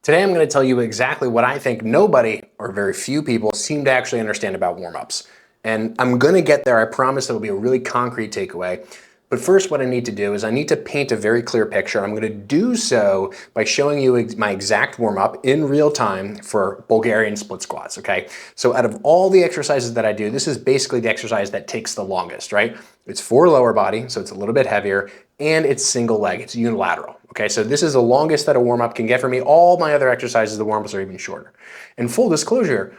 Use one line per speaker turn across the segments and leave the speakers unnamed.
Today I'm going to tell you exactly what I think nobody or very few people seem to actually understand about warm-ups. And I'm going to get there. I promise it'll be a really concrete takeaway. But first, what I need to do is I need to paint a very clear picture. I'm going to do so by showing you my exact warm-up in real time for Bulgarian split squats, okay? So out of all the exercises that I do, this is basically the exercise that takes the longest, right? It's for lower body, so it's a little bit heavier, and it's single leg, it's unilateral. Okay, so this is the longest that a warm-up can get for me. All my other exercises, the warm-ups are even shorter. And full disclosure,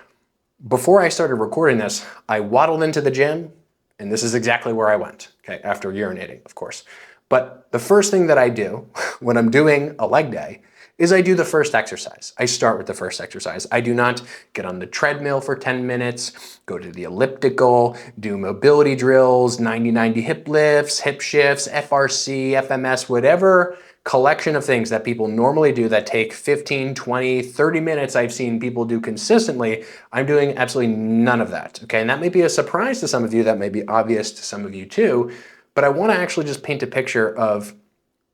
before I started recording this, I waddled into the gym, and this is exactly where I went, okay, after urinating, of course. But the first thing that I do when I'm doing a leg day is I do the first exercise. I start with the first exercise. I do not get on the treadmill for 10 minutes, go to the elliptical, do mobility drills, 90-90 hip lifts, hip shifts, FRC, FMS, whatever collection of things that people normally do that take 15, 20, 30 minutes I've seen people do consistently. I'm doing absolutely none of that, okay? And that may be a surprise to some of you, that may be obvious to some of you too, but I wanna actually just paint a picture of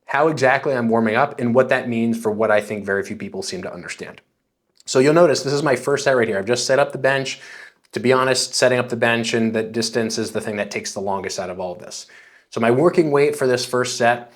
how exactly I'm warming up and what that means for what I think very few people seem to understand. So you'll notice this is my first set right here. I've just set up the bench. To be honest, setting up the bench and the distance is the thing that takes the longest out of all of this. So my working weight for this first set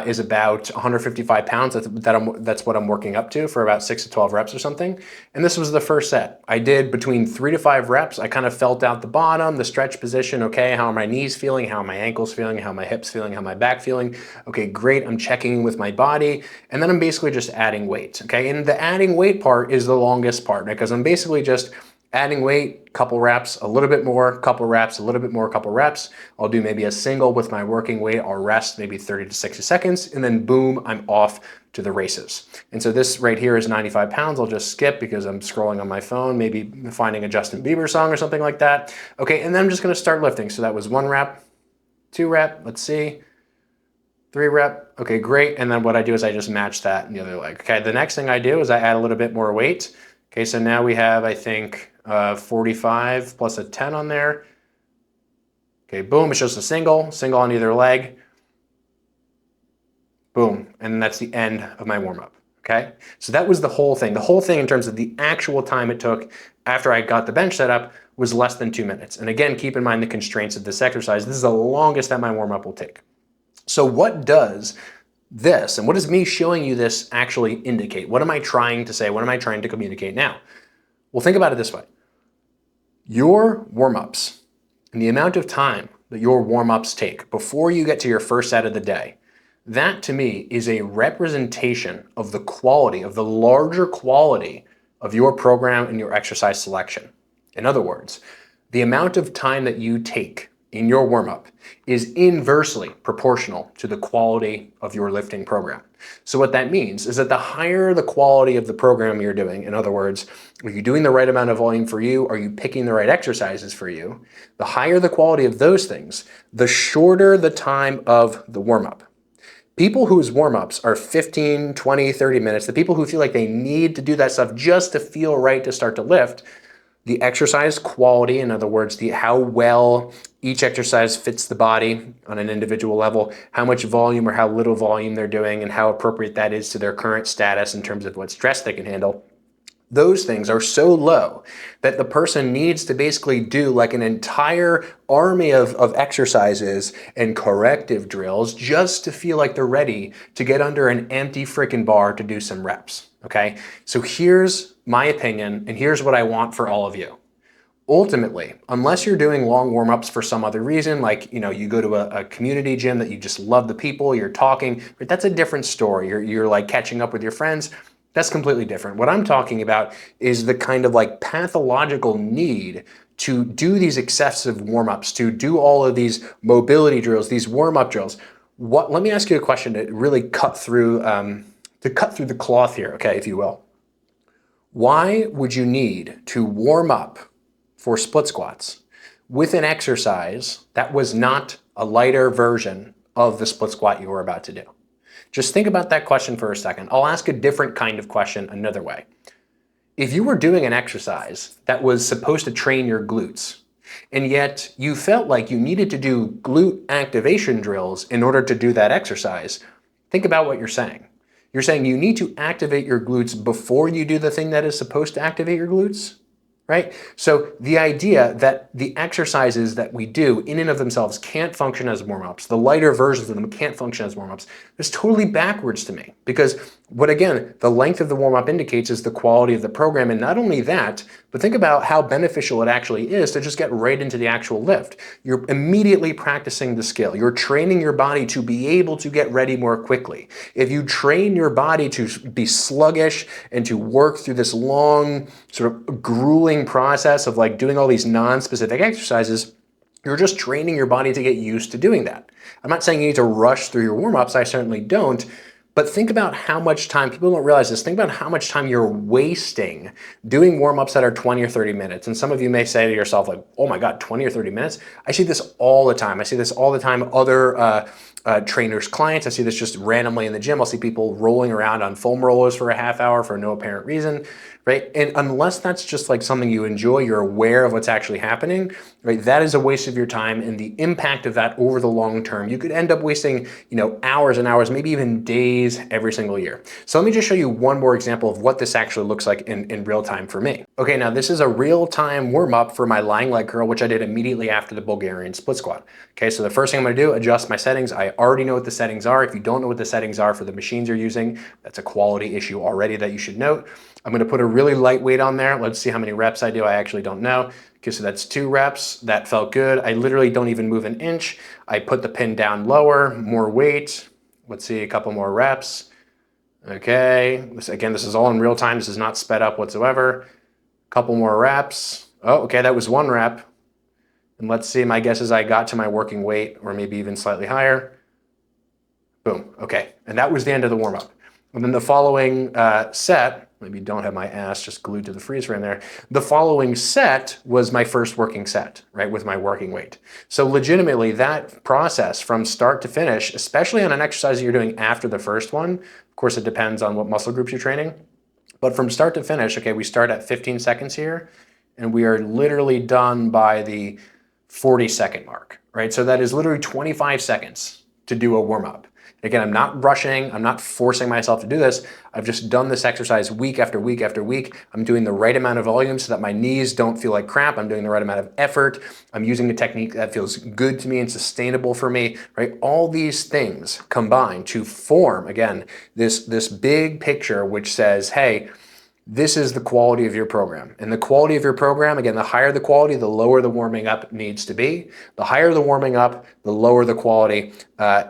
is about 155 pounds. That's what I'm working up to for about 6 to 12 reps or something. And this was the first set. I did between 3 to 5 reps. I kind of felt out the bottom, the stretch position. Okay, how are my knees feeling? How are my ankles feeling? How are my hips feeling? How my back feeling? Okay, great. I'm checking with my body. And then I'm basically just adding weight. Okay, and the adding weight part is the longest part because I'm basically just adding weight, couple reps, a little bit more, couple reps, a little bit more, couple reps. I'll do maybe a single with my working weight. I'll rest maybe 30 to 60 seconds, and then boom, I'm off to the races. And so this right here is 95 pounds. I'll just skip because I'm scrolling on my phone, maybe finding a Justin Bieber song or something like that. Okay, and then I'm just gonna start lifting. So that was 1 rep, 2 rep, let's see, 3 rep, okay, great. And then what I do is I just match that in the other leg. Okay, the next thing I do is I add a little bit more weight. Okay, so now we have, I think, 45 plus a 10 on there. Okay, boom, it's just a single on either leg. Boom, and that's the end of my warm-up, okay? So that was the whole thing. The whole thing in terms of the actual time it took after I got the bench set up was less than 2 minutes. And again, keep in mind the constraints of this exercise. This is the longest that my warm-up will take. So what does this, and what does me showing you this actually indicate? What am I trying to say? What am I trying to communicate now? Well, think about it this way. Your warm-ups and the amount of time that your warm-ups take before you get to your first set of the day, that to me is a representation of the quality, of the larger quality of your program and your exercise selection. In other words, the amount of time that you take in your warm-up is inversely proportional to the quality of your lifting program. So what that means is that the higher the quality of the program you're doing, in other words, are you doing the right amount of volume for you? Are you picking the right exercises for you? The higher the quality of those things, the shorter the time of the warm-up. People whose warm-ups are 15, 20, 30 minutes, the people who feel like they need to do that stuff just to feel right to start to lift, the exercise quality, in other words, how well each exercise fits the body on an individual level, how much volume or how little volume they're doing, and how appropriate that is to their current status in terms of what stress they can handle. Those things are so low that the person needs to basically do like an entire army of exercises and corrective drills just to feel like they're ready to get under an empty freaking bar to do some reps, okay? So here's my opinion, and here's what I want for all of you. Ultimately, unless you're doing long warm-ups for some other reason, like you go to a community gym that you just love the people, you're talking, but that's a different story. You're like catching up with your friends. That's completely different. What I'm talking about is the kind of like pathological need to do these excessive warm-ups, to do all of these mobility drills, these warm-up drills. Let me ask you a question to really cut through the cloth here, okay, if you will. Why would you need to warm up for split squats with an exercise that was not a lighter version of the split squat you were about to do? Just think about that question for a second. I'll ask a different kind of question another way. If you were doing an exercise that was supposed to train your glutes, and yet you felt like you needed to do glute activation drills in order to do that exercise, think about what you're saying. You're saying you need to activate your glutes before you do the thing that is supposed to activate your glutes? Right? So the idea that the exercises that we do in and of themselves can't function as warm-ups, the lighter versions of them can't function as warm-ups, is totally backwards to me. Because what, again, the length of the warm-up indicates is the quality of the program. And not only that, but think about how beneficial it actually is to just get right into the actual lift. You're immediately practicing the skill. You're training your body to be able to get ready more quickly. If you train your body to be sluggish and to work through this long, sort of grueling process of like doing all these non-specific exercises, you're just training your body to get used to doing that. I'm not saying you need to rush through your warm-ups, I certainly don't, but think about how much time, people don't realize this, think about how much time you're wasting doing warm-ups that are 20 or 30 minutes. And some of you may say to yourself like, oh my God, 20 or 30 minutes? I see this all the time. I see this all the time. Other trainers, clients, I see this just randomly in the gym. I'll see people rolling around on foam rollers for a half hour for no apparent reason, right? And unless that's just like something you enjoy, you're aware of what's actually happening, right? That is a waste of your time, and the impact of that over the long term, you could end up wasting, hours and hours, maybe even days every single year. So let me just show you one more example of what this actually looks like in real time for me. Okay, now this is a real time warm up for my lying leg curl, which I did immediately after the Bulgarian split squat. Okay, so the first thing I'm gonna do, adjust my settings. I already know what the settings are. If you don't know what the settings are for the machines you're using, that's a quality issue already that you should note. I'm gonna put a really light weight on there. Let's see how many reps I do. I actually don't know. Okay, so that's 2 reps. That felt good. I literally don't even move an inch. I put the pin down lower, more weight. Let's see, a couple more reps. Okay, again, this is all in real time. This is not sped up whatsoever. Couple more reps. Oh, okay, that was 1 rep. And let's see, my guess is I got to my working weight, or maybe even slightly higher. Boom, okay, and that was the end of the warm-up. And then the following set, maybe don't have my ass just glued to the freeze frame there. The following set was my first working set, right, with my working weight. So legitimately, that process from start to finish, especially on an exercise you're doing after the first one, of course, it depends on what muscle groups you're training, but from start to finish, okay, we start at 15 seconds here, and we are literally done by the 40-second mark, right? So that is literally 25 seconds to do a warm-up. Again, I'm not rushing, I'm not forcing myself to do this. I've just done this exercise week after week after week. I'm doing the right amount of volume so that my knees don't feel like crap. I'm doing the right amount of effort. I'm using a technique that feels good to me and sustainable for me, right? All these things combine to form, again, this big picture which says, hey, this is the quality of your program. And the quality of your program, again, the higher the quality, the lower the warming up needs to be. The higher the warming up, the lower the quality,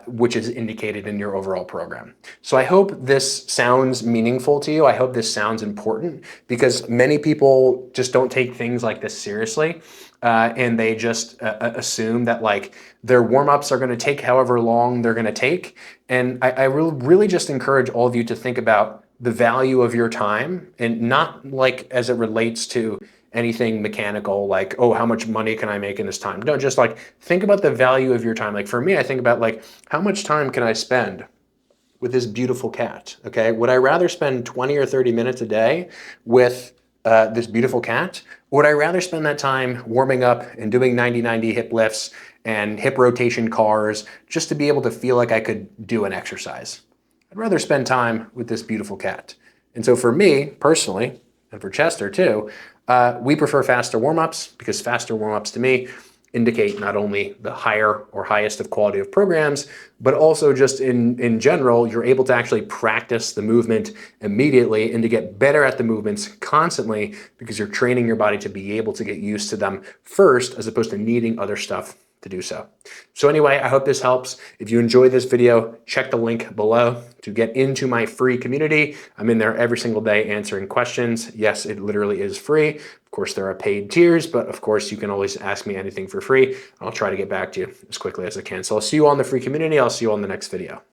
which is indicated in your overall program. So I hope this sounds meaningful to you. I hope this sounds important, because many people just don't take things like this seriously. And they just assume that like their warm-ups are gonna take however long they're gonna take. And I really just encourage all of you to think about the value of your time, and not like as it relates to anything mechanical, like, oh, how much money can I make in this time? No, just like think about the value of your time. Like for me, I think about like, how much time can I spend with this beautiful cat? Okay, would I rather spend 20 or 30 minutes a day with this beautiful cat? Or would I rather spend that time warming up and doing 90-90 hip lifts and hip rotation cars just to be able to feel like I could do an exercise? I'd rather spend time with this beautiful cat. And so for me, personally, and for Chester too, we prefer faster warm-ups, because faster warm-ups to me indicate not only the higher or highest of quality of programs, but also just in general, you're able to actually practice the movement immediately and to get better at the movements constantly, because you're training your body to be able to get used to them first, as opposed to needing other stuff to do so. So anyway, I hope this helps. If you enjoyed this video, check the link below to get into my free community. I'm in there every single day answering questions. Yes, it literally is free. Of course, there are paid tiers, but of course you can always ask me anything for free. I'll try to get back to you as quickly as I can. So I'll see you all in the free community. I'll see you on the next video.